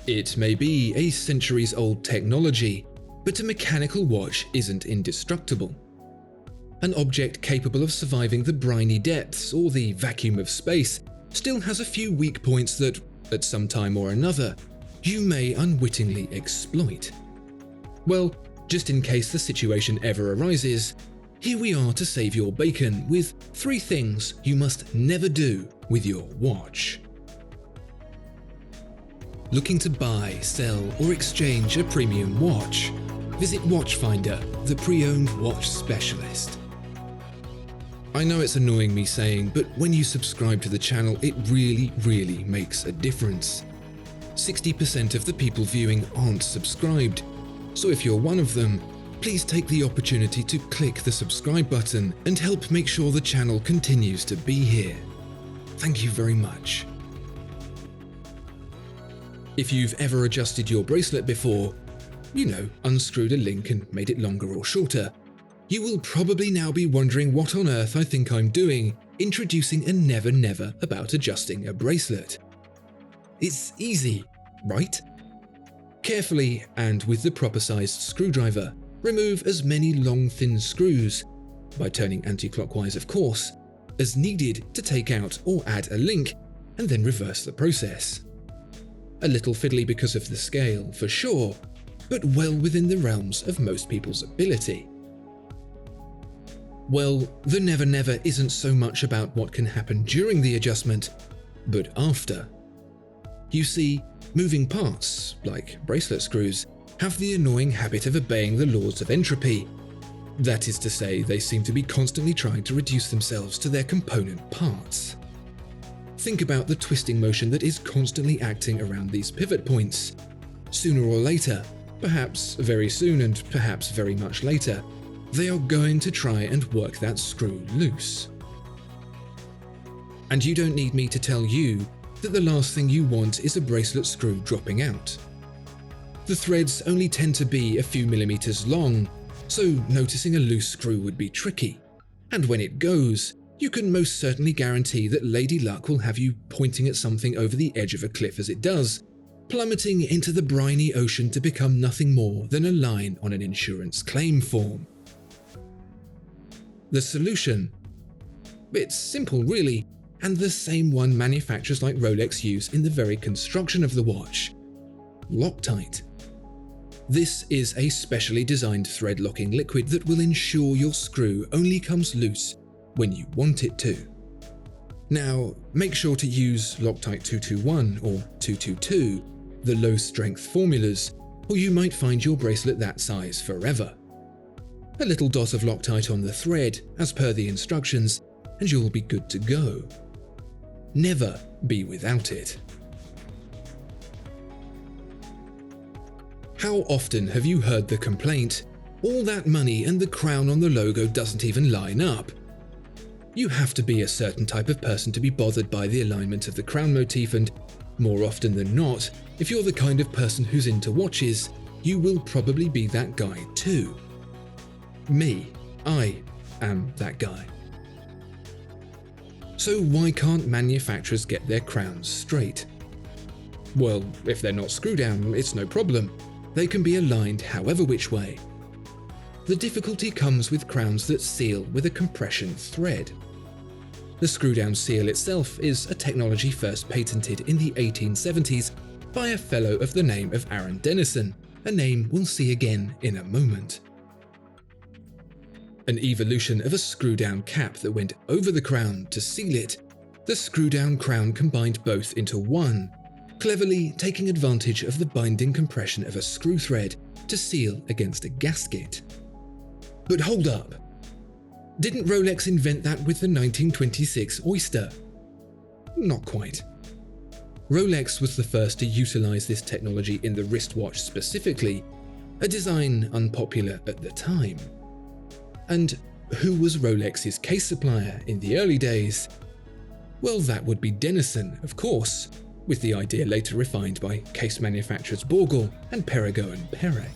It may be a centuries-old technology, but a mechanical watch isn't indestructible. An object capable of surviving the briny depths or the vacuum of space still has a few weak points that, at some time or another, you may unwittingly exploit. Well, just in case the situation ever arises, here we are to save your bacon with 3 things you must never do with your watch. Looking to buy, sell, or exchange a premium watch? Visit Watchfinder, the pre-owned watch specialist. I know it's annoying me saying, but when you subscribe to the channel, it really makes a difference. 60% of the people viewing aren't subscribed, so if you're one of them, please take the opportunity to click the subscribe button and help make sure the channel continues to be here. Thank you very much. If you've ever adjusted your bracelet before, unscrewed a link and made it longer or shorter, you will probably now be wondering what on earth I think I'm doing introducing a never about adjusting a bracelet. It's easy, right? Carefully, and with the proper sized screwdriver, remove as many long thin screws, by turning anti-clockwise of course, as needed to take out or add a link, and then reverse the process. A little fiddly because of the scale, for sure, but well within the realms of most people's ability. Well, the never isn't so much about what can happen during the adjustment, but after. You see, moving parts, like bracelet screws, have the annoying habit of obeying the laws of entropy. That is to say, they seem to be constantly trying to reduce themselves to their component parts. Think about the twisting motion that is constantly acting around these pivot points. Sooner or later, perhaps very soon and perhaps very much later, they are going to try and work that screw loose. And you don't need me to tell you that the last thing you want is a bracelet screw dropping out. The threads only tend to be a few millimeters long, so noticing a loose screw would be tricky. And when it goes, you can most certainly guarantee that Lady Luck will have you pointing at something over the edge of a cliff as it does, plummeting into the briny ocean to become nothing more than a line on an insurance claim form. The solution? It's simple really, and the same one manufacturers like Rolex use in the very construction of the watch. Loctite. This is a specially designed thread locking liquid that will ensure your screw only comes loose when you want it to. Now, make sure to use Loctite 221 or 222, the low strength formulas, or you might find your bracelet that size forever. A little dot of Loctite on the thread, as per the instructions, and you'll be good to go. Never be without it. How often have you heard the complaint, all that money and the crown on the logo doesn't even line up? You have to be a certain type of person to be bothered by the alignment of the crown motif, and more often than not, if you're the kind of person who's into watches, you will probably be that guy too. Me, I am that guy. So why can't manufacturers get their crowns straight? Well, if they're not screw down, it's no problem. They can be aligned however which way. The difficulty comes with crowns that seal with a compression thread. The screw-down seal itself is a technology first patented in the 1870s by a fellow of the name of Aaron Dennison, a name we'll see again in a moment. An evolution of a screw-down cap that went over the crown to seal it, the screw-down crown combined both into one, cleverly taking advantage of the binding compression of a screw thread to seal against a gasket. But hold up. Didn't Rolex invent that with the 1926 Oyster? Not quite. Rolex was the first to utilize this technology in the wristwatch specifically, a design unpopular at the time. And who was Rolex's case supplier in the early days? Well, that would be Dennison, of course, with the idea later refined by case manufacturers Bourgault and Perregaux and Perret.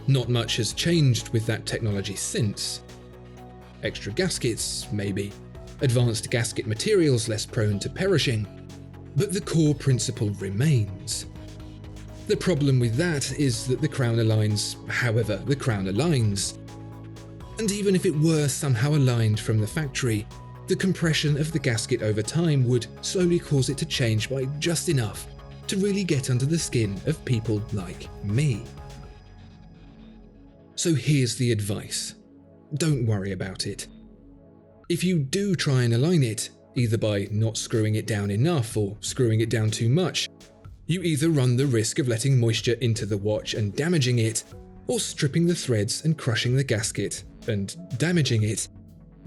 Not much has changed with that technology since. Extra gaskets, maybe. Advanced gasket materials less prone to perishing. but the core principle remains. The problem with that is that the crown aligns however the crown aligns. And even if it were somehow aligned from the factory, the compression of the gasket over time would slowly cause it to change by just enough to really get under the skin of people like me. So here's the advice. Don't worry about it. If you do try and align it, either by not screwing it down enough or screwing it down too much, you either run the risk of letting moisture into the watch and damaging it, or stripping the threads and crushing the gasket and damaging it,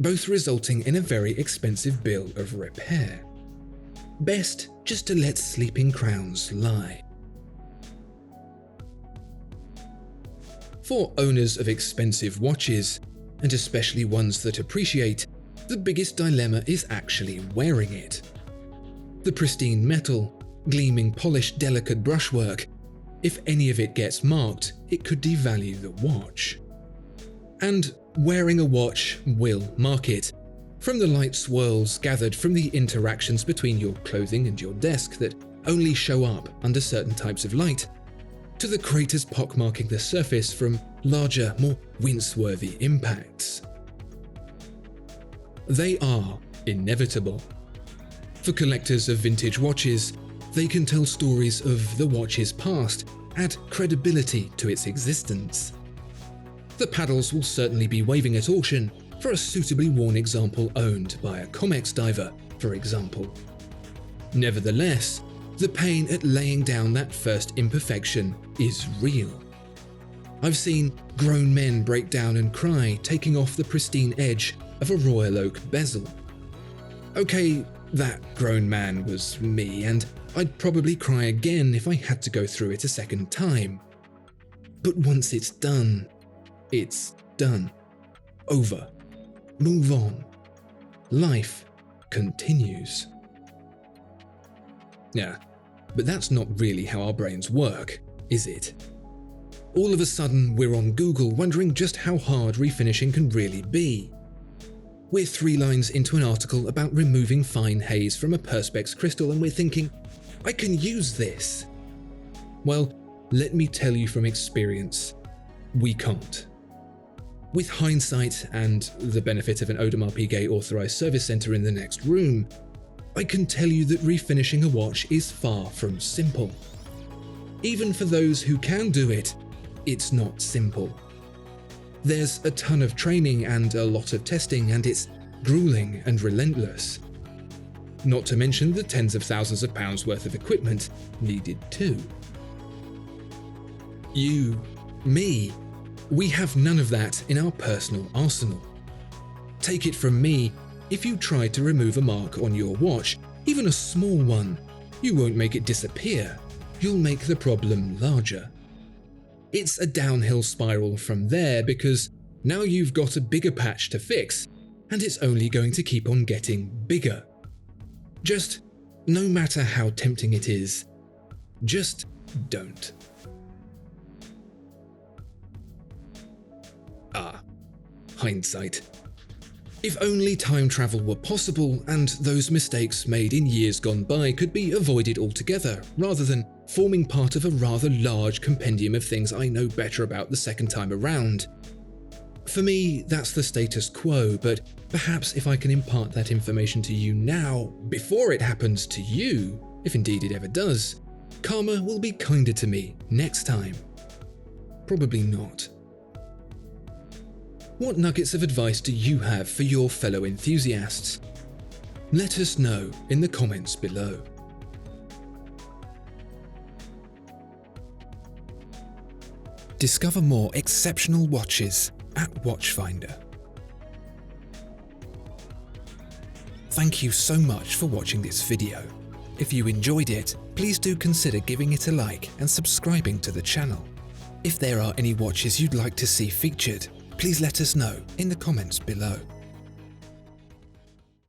both resulting in a very expensive bill of repair. Best just to let sleeping crowns lie. For owners of expensive watches, and especially ones that appreciate, the biggest dilemma is actually wearing it. The pristine metal, gleaming polished delicate brushwork, if any of it gets marked, it could devalue the watch. And wearing a watch will mark it, from the light swirls gathered from the interactions between your clothing and your desk that only show up under certain types of light, to the craters pockmarking the surface from larger, more wince-worthy impacts. They are inevitable. For collectors of vintage watches, they can tell stories of the watch's past, add credibility to its existence. The paddles will certainly be waving at auction for a suitably worn example owned by a Comex diver, for example. Nevertheless, the pain at laying down that first imperfection is real. I've seen grown men break down and cry taking off the pristine edge of a royal oak bezel. Okay, that grown man was me, and I'd probably cry again if I had to go through it a second time. But once it's done, it's done. Over. Move on. Life continues. Yeah, but that's not really how our brains work, is it? All of a sudden, we're on Google wondering just how hard refinishing can really be. We're 3 lines into an article about removing fine haze from a perspex crystal and we're thinking, I can use this. Well, let me tell you from experience, we can't. With hindsight and the benefit of an Audemars Piguet authorized service center in the next room, I can tell you that refinishing a watch is far from simple. Even for those who can do it, it's not simple. There's a ton of training and a lot of testing, and it's grueling and relentless. Not to mention the tens of thousands of pounds worth of equipment needed too. You, me, we have none of that in our personal arsenal. Take it from me, if you try to remove a mark on your watch, even a small one, you won't make it disappear, you'll make the problem larger. It's a downhill spiral from there because now you've got a bigger patch to fix, and it's only going to keep on getting bigger. Just, no matter how tempting it is, just don't. Hindsight. If only time travel were possible and those mistakes made in years gone by could be avoided altogether, rather than forming part of a rather large compendium of things I know better about the second time around. For me, that's the status quo, but perhaps if I can impart that information to you now, before it happens to you, if indeed it ever does, karma will be kinder to me next time. Probably not. What nuggets of advice do you have for your fellow enthusiasts? Let us know in the comments below. Discover more exceptional watches at Watchfinder. Thank you so much for watching this video. If you enjoyed it, please do consider giving it a like and subscribing to the channel. If there are any watches you'd like to see featured, please let us know in the comments below.